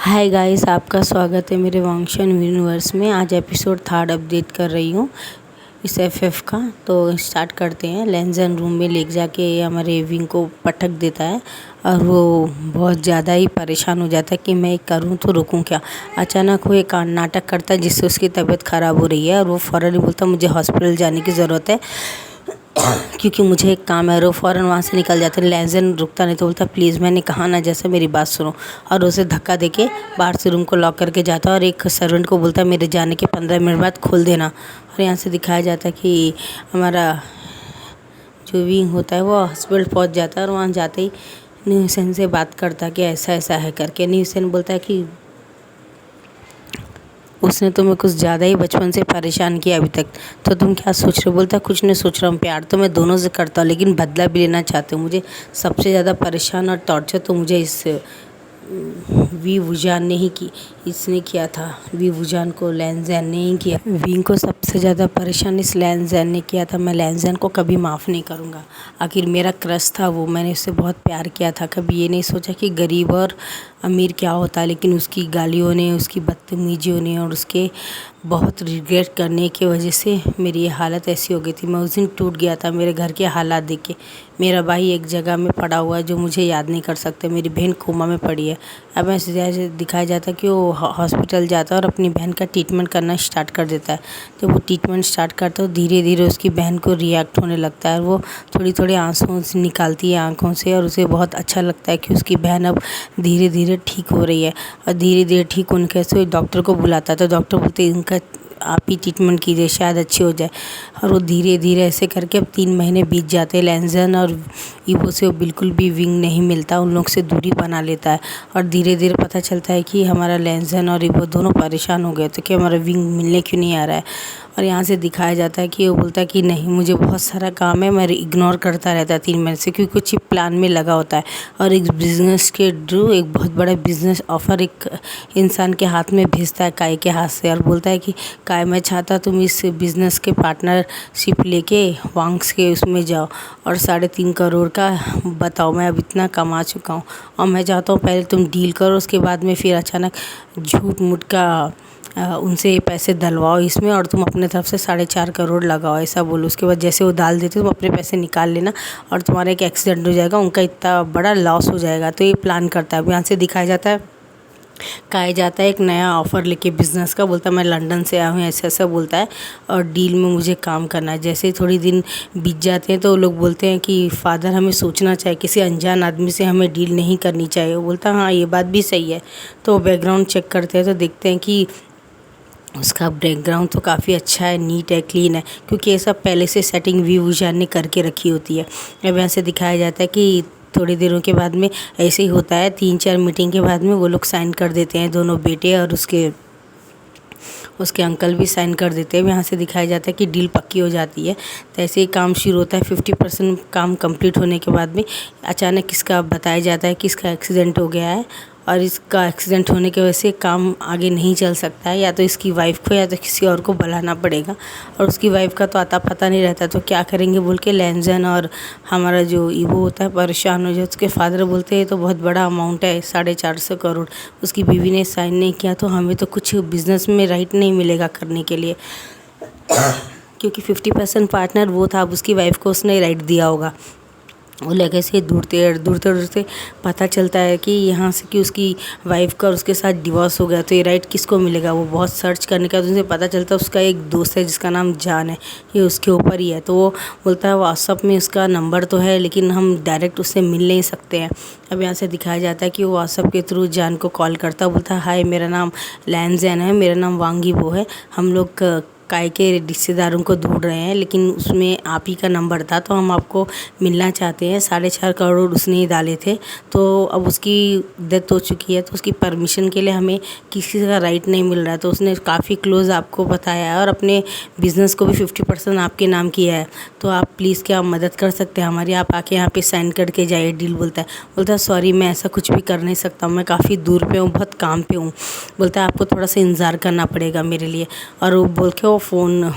Hi guys, आपका स्वागत है मेरे वांगशन यूनिवर्स में। आज एपिसोड 3 अपडेट कर रही हूँ इस एफएफ का। तो स्टार्ट करते हैं। लेंजन रूम में ले जाके हमारे विंग को पटक देता है और वो बहुत ज़्यादा ही परेशान हो जाता है कि मैं करूँ तो रुकूँ क्या। अचानक वो एक नाटक करता है जिससे उसकी तबीयत ख़राब हो रही है और वो फ़ौरन ही बोलता है मुझे हॉस्पिटल जाने की ज़रूरत है क्योंकि मुझे एक काम है। और वो फ़ौरन वहाँ से निकल जाते हैं। लेंजन रुकता नहीं तो बोलता प्लीज़ मैंने कहा ना, जैसे मेरी बात सुनो। और उसे धक्का देके बाहर से रूम को लॉक करके जाता है और एक सर्वेंट को बोलता है मेरे जाने के 15 मिनट बाद खोल देना। और यहाँ से दिखाया जाता है कि हमारा जो विंग होता है वो हॉस्पिटल पहुँच जाता है और वहाँ जाते ही न्यूसेन से बात करता है कि ऐसा ऐसा है करके। न्यूसेन बोलता है कि उसने तुम्हें कुछ ज़्यादा ही बचपन से परेशान किया अभी तक, तो तुम क्या सोच रहे हो। बोलता कुछ नहीं सोच रहा हूँ, प्यार तो मैं दोनों से करता हूँ लेकिन बदला भी लेना चाहती हूँ। मुझे सबसे ज़्यादा परेशान और टॉर्चर तो मुझे इस वी वुजान ने ही की इसने किया था। वी वुजान को लेंजन ने ही किया। विंग को सबसे ज़्यादा परेशान इस लेंजन ने किया था। मैं लेंजन को कभी माफ़ नहीं करूँगा। आखिर मेरा क्रश था वो, मैंने उससे बहुत प्यार किया था। कभी ये नहीं सोचा कि गरीब और अमीर क्या होता है, लेकिन उसकी गालियों ने, उसकी बदतमीजियों ने और उसके बहुत रिग्रेट करने की वजह से मेरी ये हालत ऐसी हो गई थी। मैं उस दिन टूट गया था मेरे घर के हालात देख के। मेरा भाई एक जगह में पड़ा हुआ है जो मुझे याद नहीं कर सकते। मेरी बहन कोमा में पड़ी है। अब ऐसे दिखाया जाता है कि वो हॉस्पिटल जाता है और अपनी बहन का ट्रीटमेंट करना स्टार्ट कर देता है। तो वो ट्रीटमेंट स्टार्ट करता है, धीरे धीरे उसकी बहन को रिएक्ट होने लगता है और वो थोड़ी थोड़ी आंसू निकालती है आँखों से और उसे बहुत अच्छा लगता है कि उसकी बहन अब धीरे धीरे ठीक हो रही है। और धीरे धीरे ठीक होने कैसे डॉक्टर को बुलाता है तो डॉक्टर बोलते इनका आप ही ट्रीटमेंट कीजिए, शायद अच्छी हो जाए। और वो धीरे धीरे ऐसे करके अब 3 महीने बीत जाते हैं। लेंजन और ईवो से वो बिल्कुल भी विंग नहीं मिलता, उन लोग से दूरी बना लेता है। और धीरे धीरे पता चलता है कि हमारा लेंजन और ईवो दोनों परेशान हो गए थे कि हमारा विंग मिलने क्यों नहीं आ रहा है। और यहाँ से दिखाया जाता है कि वो बोलता है कि नहीं मुझे बहुत सारा काम है, मैं इग्नोर करता रहता है 3 महीने से क्योंकि कुछ ही प्लान में लगा होता है। और एक बिज़नेस के थ्रू एक बहुत बड़ा बिज़नेस ऑफ़र एक इंसान के हाथ में भेजता है, काय के हाथ से। और बोलता है कि काय मैं चाहता तुम इस बिज़नेस के पार्टनरशिप लेके वांग्स के उसमें जाओ और 3.5 करोड़ का बताओ, मैं अब इतना कमा चुका हूँ और मैं चाहता हूँ पहले तुम डील करो, उसके बाद में फिर अचानक झूठ मूठ का उनसे पैसे डलवाओ इसमें और तुम अपने तरफ से 4.5 करोड़ लगाओ, ऐसा बोलो। उसके बाद जैसे वो डाल देते तुम अपने पैसे निकाल लेना और तुम्हारा एक एक्सीडेंट हो जाएगा, उनका इतना बड़ा लॉस हो जाएगा। तो ये प्लान करता है। अब यहाँ से दिखाया जाता है काय जाता है एक नया ऑफ़र लेके बिज़नेस का। बोलता है मैं लंदन से आया हूँ, ऐसा ऐसा बोलता है और डील में मुझे काम करना है। जैसे ही थोड़ी दिन बीत जाते हैं तो लोग बोलते हैं कि फ़ादर हमें सोचना चाहिए, किसी अनजान आदमी से हमें डील नहीं करनी चाहिए। वो बोलता है हाँ ये बात भी सही है। तो बैकग्राउंड चेक करते हैं तो देखते हैं कि उसका बैकग्राउंड तो काफ़ी अच्छा है, नीट है, क्लीन है, क्योंकि ये सब पहले से सेटिंग वी वुजान ने करके रखी होती है। अब यहाँ से दिखाया जाता है कि थोड़ी देरों के बाद में ऐसे ही होता है। 3-4 मीटिंग के बाद में वो लोग साइन कर देते हैं, दोनों बेटे और उसके अंकल भी साइन कर देते हैं। यहाँ से दिखाया जाता है कि डील पक्की हो जाती है। तो ऐसे ही काम शुरू होता है। 50% काम कंप्लीट होने के बाद में अचानक इसका बताया जाता है कि इसका एक्सीडेंट हो गया है और इसका एक्सीडेंट होने की वजह से काम आगे नहीं चल सकता है। या तो इसकी वाइफ को या तो किसी और को बुलाना पड़ेगा और उसकी वाइफ का तो आता पता नहीं रहता, तो क्या करेंगे बोल के लेंजन और हमारा जो ईवो होता है परेशान हो जाए। उसके फादर बोलते हैं तो बहुत बड़ा अमाउंट है, 450 करोड़। उसकी बीवी ने साइन नहीं किया तो हमें तो कुछ बिज़नेस में राइट नहीं मिलेगा करने के लिए, क्योंकि 50% पार्टनर वो था। अब उसकी वाइफ को उसने राइट दिया होगा। वो लगे से दूरते पता चलता है कि यहाँ से कि उसकी वाइफ का और उसके साथ डिवोर्स हो गया, तो ये राइट किसको मिलेगा। वो बहुत सर्च करने का तो उसे पता चलता है उसका एक दोस्त है जिसका नाम जान है, ये उसके ऊपर ही है। तो वो बोलता है व्हाट्सअप में उसका नंबर तो है लेकिन हम डायरेक्ट उससे मिल नहीं सकते हैं। अब यहाँ से दिखाया जाता है कि वो व्हाट्सअप के थ्रू जान को कॉल करता है। बोलता है हाय मेरा नाम लेंजन है, मेरा नाम वांगी वो है, हम लोग काय के रिश्तेदारों को ढूंढ रहे हैं लेकिन उसमें आप ही का नंबर था तो हम आपको मिलना चाहते हैं। 4.5 करोड़ उसने ही डाले थे, तो अब उसकी डेथ हो चुकी है तो उसकी परमिशन के लिए हमें किसी का राइट नहीं मिल रहा है। तो उसने काफ़ी क्लोज आपको बताया है और अपने बिज़नेस को भी 50% आपके नाम किया है। तो आप प्लीज़ क्या मदद कर सकते हैं हमारी, आप आके यहाँ पे साइन करके जाइए डील। बोलता है सॉरी मैं ऐसा कुछ भी कर नहीं सकता, मैं काफ़ी दूर पे हूँ, बहुत काम पे हूँ। बोलता है आपको थोड़ा सा इंतज़ार करना पड़ेगा मेरे लिए। और वो बोल के वो फ़ोन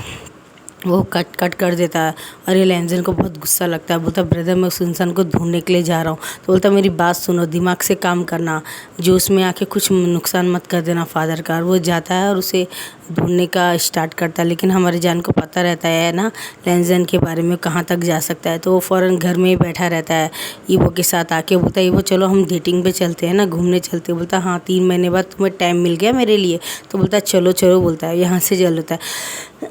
वो कट कट कर देता है और ये लैंजन को बहुत गुस्सा लगता है। बोलता है ब्रदर मैं उस इंसान को ढूंढने के लिए जा रहा हूँ। तो बोलता है मेरी बात सुनो, दिमाग से काम करना, जो उसमें आके कुछ नुकसान मत कर देना फादर का। और वो जाता है और उसे ढूंढने का स्टार्ट करता है, लेकिन हमारे जान को पता रहता है ना लैंजन के बारे में, कहाँ तक जा सकता है। तो वो फ़ौरन घर में ही बैठा रहता है ईवो के साथ आके। बोलता है ईवो चलो हम डेटिंग पे चलते हैं ना, घूमने चलते हैं। बोलता है हाँ 3 महीने बाद तुम्हें टाइम मिल गया मेरे लिए। तो बोलता है चलो चलो, बोलता है यहाँ से चल होता है।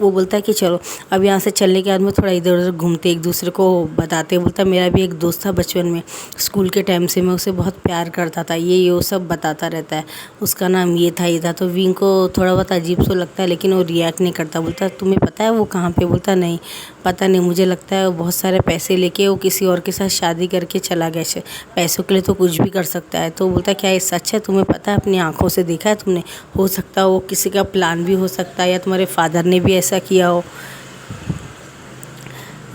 वो बोलता है कि चलो। अब यहाँ से चलने के बाद में थोड़ा इधर उधर घूमते, एक दूसरे को बताते। बोलता है मेरा भी एक दोस्त था बचपन में, स्कूल के टाइम से मैं उसे बहुत प्यार करता था, ये वो सब बताता रहता है। उसका नाम ये था ये था। तो विंग को थोड़ा बहुत अजीब सा लगता है, लेकिन वो रिएक्ट नहीं करता। बोलता है तुम्हें पता है वो कहाँ पे? बोलता नहीं पता नहीं, मुझे लगता है वो बहुत सारे पैसे लेके वो किसी और के साथ शादी करके चला गया। पैसों के लिए तो कुछ भी कर सकता है। तो बोलता है क्या ये सच है? तुम्हें पता है? अपनी आंखों से देखा है तुमने? हो सकता है वो किसी का प्लान भी हो सकता है, या तुम्हारे फादर ने भी ऐसा किया हो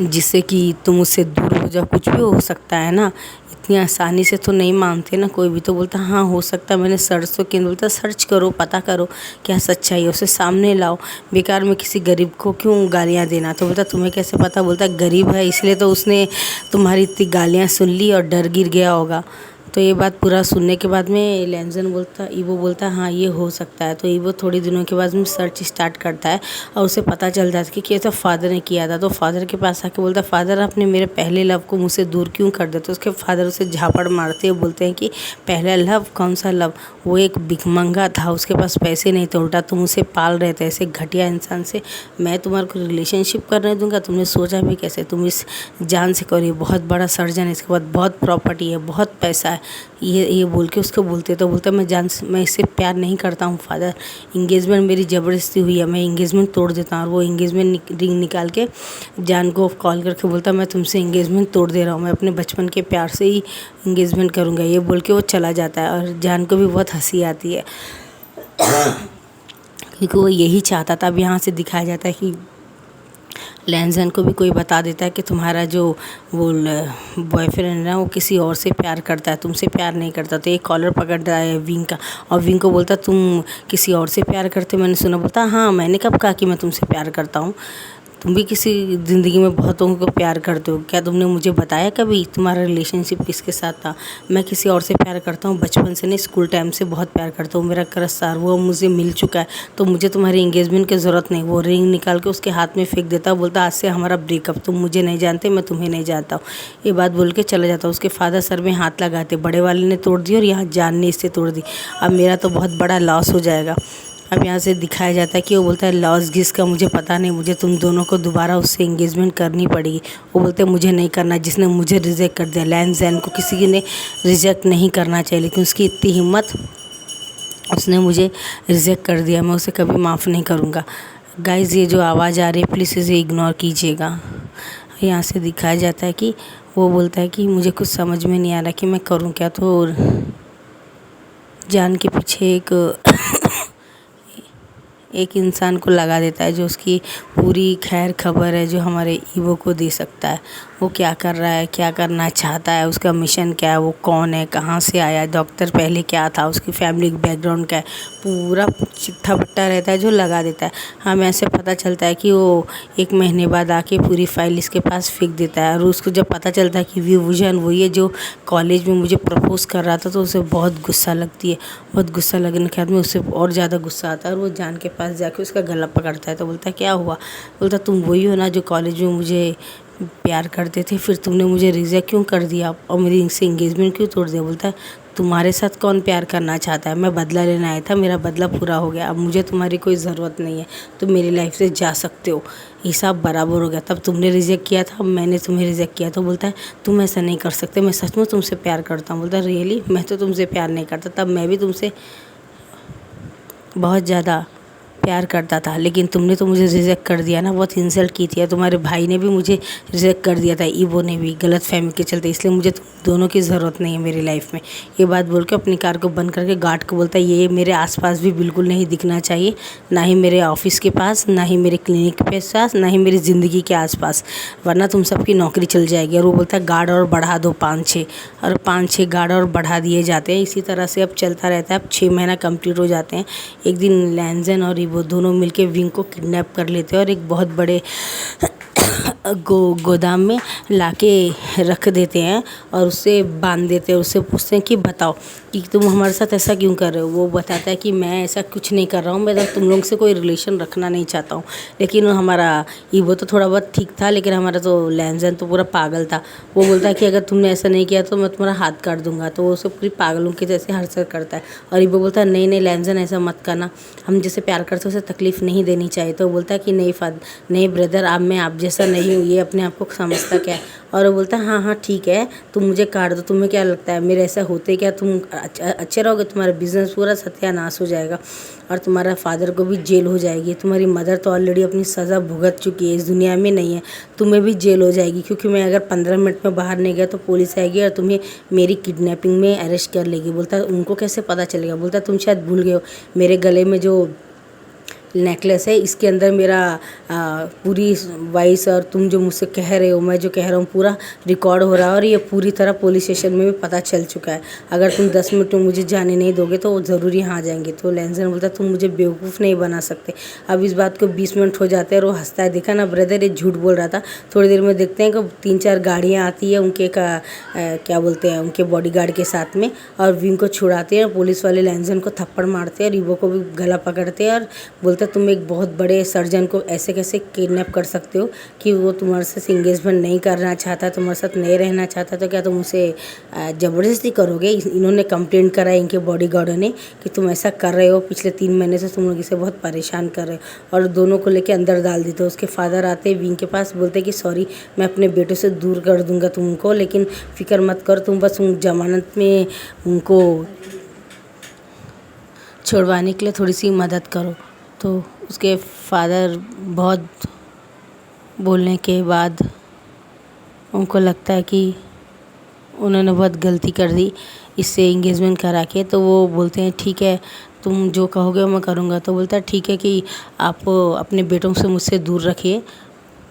जिससे कि तुम उससे दूर हो जाओ। कुछ भी हो सकता है ना, इतनी आसानी से तो नहीं मानते ना कोई भी। तो बोलता हाँ हो सकता है, मैंने सर्च तो किया। बोलता सर्च करो, पता करो क्या सच्चाई है, उसे सामने लाओ, बेकार में किसी गरीब को क्यों गालियाँ देना। तो बोलता तुम्हें कैसे पता? बोलता गरीब है इसलिए तो उसने तुम्हारी इतनी गालियाँ सुन ली और डर गिर गया होगा। तो ये बात पूरा सुनने के बाद में लैंजन बोलता, ईवो बोलता हाँ ये हो सकता है। तो ईवो थोड़ी दिनों के बाद में सर्च स्टार्ट करता है और उसे पता चल जाता है कि ये तो फादर ने किया था। तो फादर के पास आके बोलता फादर आपने मेरे पहले लव को मुझसे दूर क्यों कर दिया? तो उसके फादर उसे झापड़ मारते हुए बोलते हैं कि पहला लव? कौन सा लव? वो एक भिखमंगा था, उसके पास पैसे नहीं थे, उल्टा तुम उसे पाल रहे थे ऐसे घटिया इंसान से। मैं तुम्हारे को रिलेशनशिप करने दूंगा? तुमने सोचा भी कैसे? तुम इस जान से करो, बहुत बड़ा सर्जन है, इसके बाद बहुत प्रॉपर्टी है, बहुत पैसा है। ये बोल के उसको बोलते। तो बोलता मैं इससे प्यार नहीं करता हूँ फादर, इंगेजमेंट मेरी ज़बरदस्ती हुई है, मैं इंगेजमेंट तोड़ देता हूँ। और वो इंगेजमेंट रिंग निकाल के जान को कॉल करके बोलता मैं तुमसे इंगेजमेंट तोड़ दे रहा हूँ, मैं अपने बचपन के प्यार से ही इंगेजमेंट करूँगा। ये बोल के वो चला जाता है और जान को भी बहुत हंसी आती है क्योंकि वो यही चाहता था। अब यहाँ से दिखाया जाता है कि लैंजन को भी कोई बता देता है कि तुम्हारा जो वो बॉयफ्रेंड है ना वो किसी और से प्यार करता है, तुमसे प्यार नहीं करता। तो एक कॉलर पकड़ता है विंग का और विंग को बोलता तुम किसी और से प्यार करते मैंने सुना। बोलता हाँ मैंने कब कहा कि मैं तुमसे प्यार करता हूँ? तुम भी किसी ज़िंदगी में बहुतों को प्यार करते हो, क्या तुमने मुझे बताया कभी तुम्हारा रिलेशनशिप किसके साथ था? मैं किसी और से प्यार करता हूँ, बचपन से नहीं स्कूल टाइम से बहुत प्यार करता हूँ, मेरा क्रश था, वो मुझे मिल चुका है, तो मुझे तुम्हारी एंगेजमेंट की ज़रूरत नहीं। वो रिंग निकाल के उसके हाथ में फेंक देता, बोलता आज से हमारा ब्रेकअप, तुम मुझे नहीं जानते, मैं तुम्हें नहीं जानता हूँ। ये बात बोल के चला जाता। उसके फादर सर में हाथ लगाते, बड़े वाले ने तोड़ दी और यहाँ जान ने इससे तोड़ दी, अब मेरा तो बहुत बड़ा लॉस हो जाएगा। अब यहाँ से दिखाया जाता है कि वो बोलता है लॉस किसका मुझे पता नहीं, मुझे तुम दोनों को दोबारा उससे एंगेजमेंट करनी पड़ेगी। वो बोलते हैं मुझे नहीं करना, जिसने मुझे रिजेक्ट कर दिया। लैंजन को किसी ने रिजेक्ट नहीं करना चाहिए, लेकिन उसकी इतनी हिम्मत, उसने मुझे रिजेक्ट कर दिया, मैं उसे कभी माफ़ नहीं करूँगा। गाइज़ ये जो आवाज़ आ रही है प्लीज़ इसे इग्नोर कीजिएगा। यहाँ से दिखाया जाता है कि वो बोलता है कि मुझे कुछ समझ में नहीं आ रहा कि मैं करूँ क्या। तो जान के पीछे एक इंसान को लगा देता है जो उसकी पूरी खैर खबर है, जो हमारे ईवो को दे सकता है। वो क्या कर रहा है, क्या करना चाहता है, उसका मिशन क्या है, वो कौन है, कहाँ से आया है, डॉक्टर पहले क्या था, उसकी फैमिली बैकग्राउंड क्या है, पूरा चिट्ठा पट्टा रहता है जो लगा देता है। हमें ऐसे पता चलता है कि वो 1 महीने बाद आके पूरी फाइल इसके पास फेंक देता है। और उसको जब पता चलता है कि विभूषण वही है जो कॉलेज में मुझे प्रपोज कर रहा था, तो उसे बहुत गुस्सा लगती है। बहुत गुस्सा लगने के बाद में उसे और ज़्यादा गुस्सा आता है और वो जान के पास जाके उसका गला पकड़ता है। तो बोलता है क्या हुआ? बोलता तुम वही हो ना जो कॉलेज में मुझे प्यार करते थे, फिर तुमने मुझे रिजेक्ट क्यों कर दिया और मेरी इनसे एंगेजमेंट क्यों तोड़ दिया? बोलता है तुम्हारे साथ कौन प्यार करना चाहता है, मैं बदला लेने आया था, मेरा बदला पूरा हो गया, अब मुझे तुम्हारी कोई ज़रूरत नहीं है, तुम मेरी लाइफ से जा सकते हो, हिसाब बराबर हो गया। तब तुमने रिजेक्ट किया था, मैंने तुम्हें रिजेक्ट किया। तो बोलता है तुम ऐसा नहीं कर सकते, मैं सच में तुमसे प्यार करता हूँ। बोलता है रियली? मैं तो तुमसे प्यार नहीं करता, तब मैं भी तुमसे बहुत ज़्यादा प्यार करता था, लेकिन तुमने तो मुझे रिजेक्ट कर दिया ना, बहुत इंसल्ट की थी। तुम्हारे भाई ने भी मुझे रिजेक्ट कर दिया था, ईवो ने भी, गलत फहमी के चलते, इसलिए मुझे तुम दोनों की ज़रूरत नहीं है मेरी लाइफ में। ये बात बोल के अपनी कार को बंद करके गार्ड को बोलता है ये मेरे आसपास भी बिल्कुल नहीं दिखना चाहिए, ना ही मेरे ऑफिस के पास, ना ही मेरे क्लिनिक के पास, ना ही मेरी ज़िंदगी के आसपास, वरना तुम सबकी नौकरी चल जाएगी। और वो बोलता है गार्ड और बढ़ा दो 5-6, और 5-6 गार्ड और बढ़ा दिए जाते हैं। इसी तरह से अब चलता रहता है। अब 6 महीना कंप्लीट हो जाते हैं। एक दिन लैंजन और वो दोनों मिलके विंग को किडनैप कर लेते हैं और एक बहुत बड़े गोदाम में लाके रख देते हैं और उससे बांध देते हैं। उससे पूछते हैं कि बताओ कि तुम हमारे साथ ऐसा क्यों कर रहे हो। वो बताता है कि मैं ऐसा कुछ नहीं कर रहा हूँ, मैं तो तुम लोग से कोई रिलेशन रखना नहीं चाहता हूँ। लेकिन हमारा ईवो तो थोड़ा बहुत ठीक था, लेकिन हमारा तो लैंजन तो पूरा पागल था। वो बोलता है कि अगर तुमने ऐसा नहीं किया तो मैं तुम्हारा हाथ काट दूंगा। तो वो उसे पूरी पागलों की जैसे हरकत करता है और ईवो बोलता है नहीं नहीं लैंजन ऐसा मत करना, हम जैसे प्यार करते उसे तकलीफ़ नहीं देनी चाहिए। तो वो बोलता है कि नहीं ब्रदर, अब मैं आप जैसा नहीं हूँ, ये अपने आप को समझता क्या है। और वो बोलता है हाँ हाँ ठीक है, तुम मुझे काट दो, तुम्हें क्या लगता है मेरे ऐसा होते क्या तुम अच्छे रहोगे, तुम्हारा बिजनेस पूरा सत्यानाश हो जाएगा और तुम्हारा फादर को भी जेल हो जाएगी। तुम्हारी मदर तो ऑलरेडी अपनी सज़ा भुगत चुकी है, इस दुनिया में नहीं है, तुम्हें भी जेल हो जाएगी। क्योंकि मैं अगर 15 मिनट में बाहर नहीं गया तो पुलिस आएगी और तुम्हें मेरी किडनैपिंग में अरेस्ट कर लेगी। बोलता है उनको कैसे पता चलेगा। बोलता है तुम शायद भूल गए हो, मेरे गले में जो नेकलेस है इसके अंदर मेरा पूरी वॉइस और तुम जो मुझसे कह रहे हो, मैं जो कह रहा हूँ पूरा रिकॉर्ड हो रहा है और ये पूरी तरह पुलिस स्टेशन में भी पता चल चुका है। अगर तुम 10 मिनट में मुझे जाने नहीं दोगे तो वो ज़रूर यहाँ आ जाएंगे। तो लैंजन बोलता है तुम मुझे बेवकूफ़ नहीं बना सकते। अब इस बात को 20 मिनट हो जाते हैं और वो हंसता है, देखा ना ब्रदर ये झूठ बोल रहा था। थोड़ी देर में देखते हैं कि 3-4 गाड़ियाँ आती है उनके क्या बोलते हैं उनके बॉडीगार्ड के साथ में और विंग को छुड़ाते हैं। पुलिस वाले लैंजन को थप्पड़ मारते हैं और ईवो को भी गला पकड़ते हैं और बोलते तुम एक बहुत बड़े सर्जन को ऐसे कैसे किडनैप कर सकते हो कि वो तुम्हारे साथ इंगेजमेंट नहीं करना चाहता, तुम्हारे साथ नहीं रहना चाहता, तो क्या तुम उसे ज़बरदस्ती करोगे। इन्होंने कंप्लेंट करा है इनके बॉडीगार्डों ने कि तुम ऐसा कर रहे हो, पिछले 3 महीने से तुम लोग इसे बहुत परेशान कर रहे हो और दोनों को लेके अंदर डाल देते हो। उसके फादर आते हैं विंग के पास, बोलते कि सॉरी मैं अपने बेटों से दूर कर दूंगा तुमको, लेकिन फ़िक्र मत कर, तुम बस जमानत में उनको छुड़वाने के लिए थोड़ी सी मदद करो। तो उसके फादर बहुत बोलने के बाद उनको लगता है कि उन्होंने बहुत गलती कर दी इससे इंगेजमेंट करा के। तो वो बोलते हैं ठीक है तुम जो कहोगे मैं करूँगा। तो बोलता है ठीक है कि आप अपने बेटों से मुझसे दूर रखिए,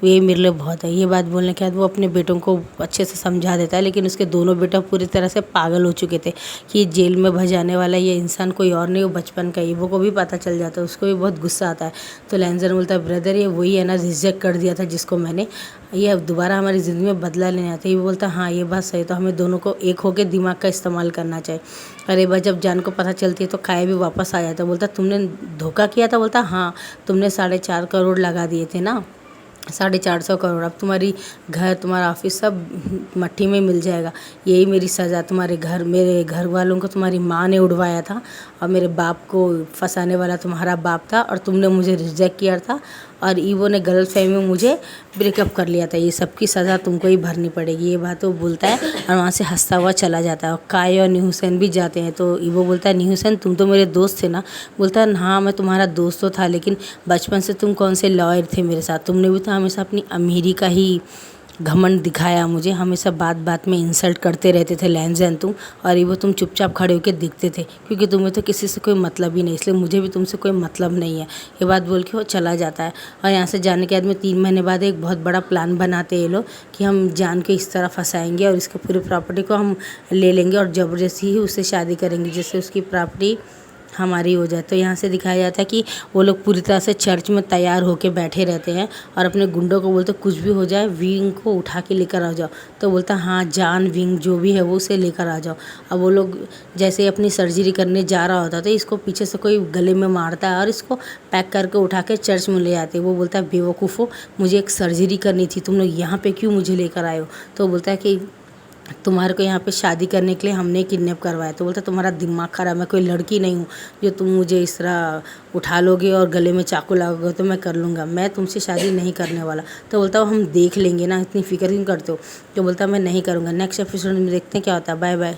ये मेरे लिए बहुत है। ये बात बोलने के बाद वो अपने बेटों को अच्छे से समझा देता है, लेकिन उसके दोनों बेटा पूरी तरह से पागल हो चुके थे कि जेल में भजाने वाला ये इंसान कोई और नहीं, वो बचपन का ही। वो को भी पता चल जाता है, उसको भी बहुत गुस्सा आता है। तो लैंजन बोलता है ब्रदर ये वही है ना रिजेक्ट कर दिया था जिसको मैंने, ये अब दोबारा हमारी ज़िंदगी में बदला लेने आता है। ये बोलता है हाँ ये बात सही, तो हमें दोनों को एक होकर दिमाग का इस्तेमाल करना चाहिए। और एक बार जब जान को पता चलती है तो काया भी वापस आ जाता है। बोलता तुमने धोखा किया था। बोलता हाँ तुमने 4.5 करोड़ लगा दिए थे ना, 450 करोड़, अब तुम्हारी घर तुम्हारा ऑफिस सब मट्टी में मिल जाएगा। यही मेरी सज़ा, तुम्हारे घर मेरे घर वालों को तुम्हारी माँ ने उड़वाया था और मेरे बाप को फंसाने वाला तुम्हारा बाप था और तुमने मुझे रिजेक्ट किया था और ईवो ने गलतफहमी में मुझे ब्रेकअप कर लिया था, ये सब की सज़ा तुमको ही भरनी पड़ेगी। ये बात वो बोलता है और वहाँ से हंसता हुआ चला जाता है। और काय और न्यूसन भी जाते हैं। तो ईवो बोलता है न्यूसन तुम तो मेरे दोस्त थे ना। बोलता है हाँ मैं तुम्हारा दोस्त तो था, लेकिन बचपन से तुम कौन से लॉयर थे मेरे साथ, तुमने भी तो हमेशा अपनी अमीरी का ही घमंड दिखाया मुझे, हमेशा बात बात में इंसल्ट करते रहते थे लैंजन तुम। और वो तुम चुपचाप खड़े होकर दिखते थे क्योंकि तुम्हें तो किसी से कोई मतलब ही नहीं, इसलिए मुझे भी तुमसे कोई मतलब नहीं है। ये बात बोल के वो चला जाता है। और यहाँ से जाने के बाद में 3 महीने बाद एक बहुत बड़ा प्लान बनाते हैं ये लोग कि हम जान के इस तरह फंसाएंगे और इसके पूरी प्रॉपर्टी को हम ले लेंगे और ज़बरदस्ती ही उससे शादी करेंगे जिससे उसकी प्रॉपर्टी हमारी हो जाए। तो यहाँ से दिखाया जाता है कि वो लोग पूरी तरह से चर्च में तैयार होके बैठे रहते हैं और अपने गुंडों को बोलते कुछ भी हो जाए विंग को उठा के लेकर आ जाओ। तो बोलता हाँ जान विंग जो भी है वो उसे लेकर आ जाओ। अब वो लोग जैसे ही अपनी सर्जरी करने जा रहा होता तो इसको पीछे से कोई गले में मारता है और इसको पैक करके उठा के चर्च में ले आते हैं। वो बोलता है बेवकूफ़ो मुझे एक सर्जरी करनी थी, तुम लोग यहाँ पर क्यों मुझे लेकर आए हो। तो बोलता है कि तुम्हारे को यहाँ पे शादी करने के लिए हमने किडनैप करवाया। तो बोलता तुम्हारा दिमाग खराब, मैं कोई लड़की नहीं हूँ जो तुम मुझे इस तरह उठा लोगे और गले में चाकू लगाओगे तो मैं कर लूँगा, मैं तुमसे शादी नहीं करने वाला। तो बोलता हम देख लेंगे ना, इतनी फिक्र क्यों करते हो। तो बोलता मैं नहीं करूँगा। नेक्स्ट एपिसोड में देखते हैं क्या होता है। Bye bye.